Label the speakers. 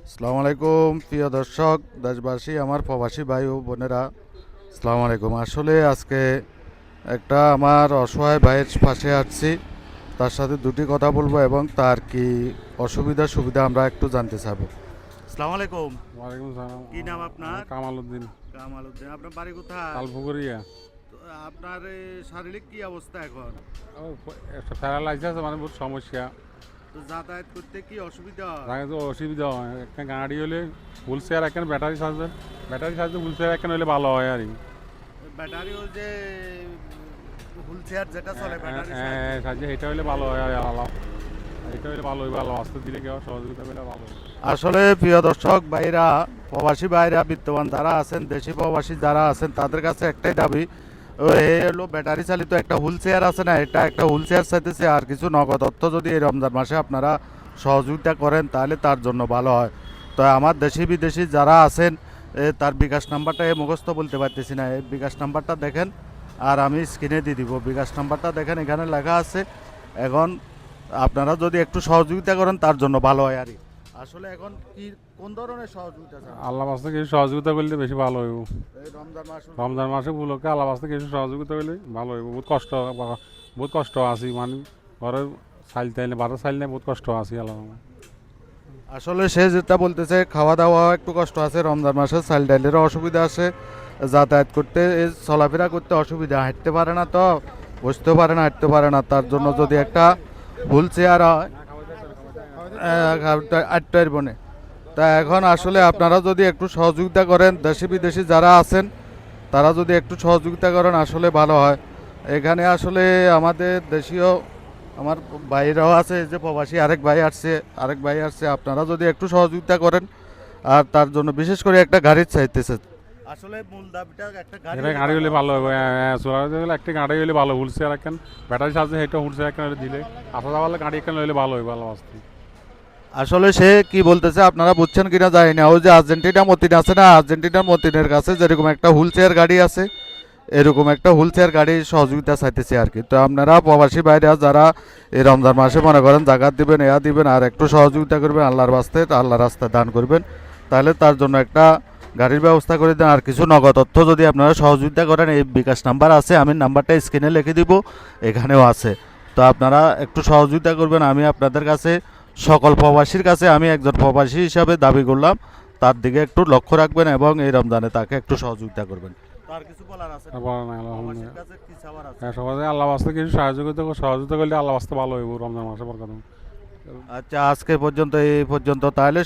Speaker 1: আসসালামু আলাইকুম প্রিয় দর্শক দেশবাসী, আমার প্রবাসী ভাই ও বোনেরা, আসসালামু আলাইকুম। আসলে আজকে একটা আমার অসহায় ভাইয়ের পাশে আসছি, তার সাথে দুটি কথা বলবো এবং তার কি অসুবিধা সুবিধা আমরা একটু জানতে চাবো। আসসালামু আলাইকুম।
Speaker 2: ওয়ালাইকুম সালাম।
Speaker 1: কি নাম আপনার?
Speaker 2: কামাল উদ্দিন।
Speaker 1: কামাল উদ্দিন। আপনার বাড়ি কোথায়?
Speaker 2: তালপুকুরিয়া।
Speaker 1: তো আপনার শারীরিক কি অবস্থা এখন?
Speaker 2: একটা প্যারালাইসিস আছে, মানে বহুত সমস্যা।
Speaker 1: তো যাতায়াত করতে কি অসুবিধা হয়?
Speaker 2: তাকে তো অসুবিধা হয়, একটা গাড়ি হলে হুইল চেয়ার এখানে ব্যাটারি চার্জে হুইল চেয়ার এখানে হলে ভালো হয় আর কি।
Speaker 1: ব্যাটারি ও যে হুইল চেয়ার যেটা চলে ব্যাটারি
Speaker 2: সাহায্যে এটা হলে ভালো হয় আর এটা হলে ভালো হয়, ভালো আসতে দিলে কেউ সহযোগিতা পেলে ভালো হয়।
Speaker 1: আসলে প্রিয় দর্শক ভাইরা, প্রবাসী ভাইরা বিদ্যমান যারা আছেন, দেশি প্রবাসী যারা আছেন, তাদের কাছে একটাই দাবি, এই হলো ব্যাটারি চালিত একটা হুইল চেয়ার আছে না, এটা একটা হুইল চেয়ার চাইতেছে, আর কিছু নগদ অর্থ যদি এই রমজান মাসে আপনারা সহযোগিতা করেন তাহলে তার জন্য ভালো হয়। তো আমার দেশি বিদেশি যারা আছেন, তার বিকাশ নাম্বারটা মুখস্থ বলতে পারতেছি না, এই বিকাশ নাম্বারটা দেখেন আর আমি স্ক্রিনে দিয়ে দিব। বিকাশ নাম্বারটা দেখেন, এখানে লেখা আছে। এখন আপনারা যদি একটু সহযোগিতা করেন তার জন্য ভালো হয় আর কি। আসলে এখন কি কোন ধরনের সহযোগিতা চান?
Speaker 2: আল্লাহ বাস্তে কিছু সহযোগিতা করলে বেশি ভালো হইব।
Speaker 1: এই রমজান মাস
Speaker 2: রমজান মাসে উপলক্ষে আল্লাহ বাস্তে কিছু সহযোগিতা করলে ভালো হইব। বহুত কষ্ট আছি, মানে ঘরের চাইল তাইলে বারো চাইল নেই, বহুত কষ্ট আছি আল্লাহ।
Speaker 1: আসলে সে যেটা বলতেছে, খাওয়া দাওয়া একটু কষ্ট আছে, রমজান মাসে চাল ডাইলেরও অসুবিধা আছে, যাতায়াত করতে চলাফেরা করতে অসুবিধা, হাঁটতে পারে না, তো বসতেও পারে না, হাঁটতে পারে না, তার জন্য যদি একটা হুইল চেয়ার হয় আটটার বনে। তা এখন আসলে আপনারা যদি একটু সহযোগিতা করেন, দেশি বিদেশি যারা আছেন তারা যদি একটু সহযোগিতা করেন আসলে ভালো হয়। এখানে আসলে আমাদের দেশীয় আমার ভাইরাও আছে, এই যে প্রবাসী আরেক ভাই আসছে, আপনারা যদি একটু সহযোগিতা করেন, আর তার জন্য বিশেষ করে একটা গাড়ির চাইতেছে। আসলে মূল দাবিটা একটা
Speaker 2: এটা গাড়ি হলে ভালো হবে। চলাতে গেলে একটা গাড়ি হলে ভালো, হুলসে আর একখান ব্যাটারি চার্জে এটা হুলসে একখান দিলে আসা যাওয়ার গাড়ি একখান হলে ভালো হবে, ভালো আসতে।
Speaker 1: আসলে সে কি বলতেছে আপনারা বুঝছেন কিনা জানি না, ওই যে আর্জেন্টিনা মতিন আছে না, আর্জেন্টিনার মতিনের কাছে যেরকম একটা হুইল চেয়ার গাড়ি আছে, এরকম একটা হুইল চেয়ার গাড়ির সহযোগিতা চাইতেছে আর কি। তো আপনারা প্রবাসী বাইরে যারা এই রমজান মাসে মনে করেন জাকাত দিবেন, দিবেন আর একটু সহযোগিতা করবেন, আল্লাহর বাস্তে আল্লাহর রাস্তায় দান করবেন, তাহলে তার জন্য একটা গাড়ির ব্যবস্থা করে দেন। আর কিছু নগদ অর্থ যদি আপনারা সহযোগিতা করেন, এই বিকাশ নাম্বার আছে, আমি নাম্বারটা স্ক্রিনে লিখে দিব, এখানেও আছে। তো আপনারা একটু সহযোগিতা করবেন। আমি আপনাদের কাছে, সকল প্রবাসীর কাছে আমি একজন প্রবাসী হিসাবে দাবি করলাম, তার দিকে একটু লক্ষ্য রাখবেন এবং এই রমজানে তাকে একটু সহযোগিতা করবেন। তার কিছু বলার আছে?
Speaker 2: তারপর না, আলহামদুলিল্লাহ।
Speaker 1: কাছে কি চাওয়ার আছে?
Speaker 2: সবাই আল্লাহ বাস্তে কিছু সহযোগিতা করলে আল্লাহ বাস্তে ভালো হইব রমজান মাসে বরকত।
Speaker 1: আচ্ছা, আজকে পর্যন্ত এই পর্যন্ত তাহলে।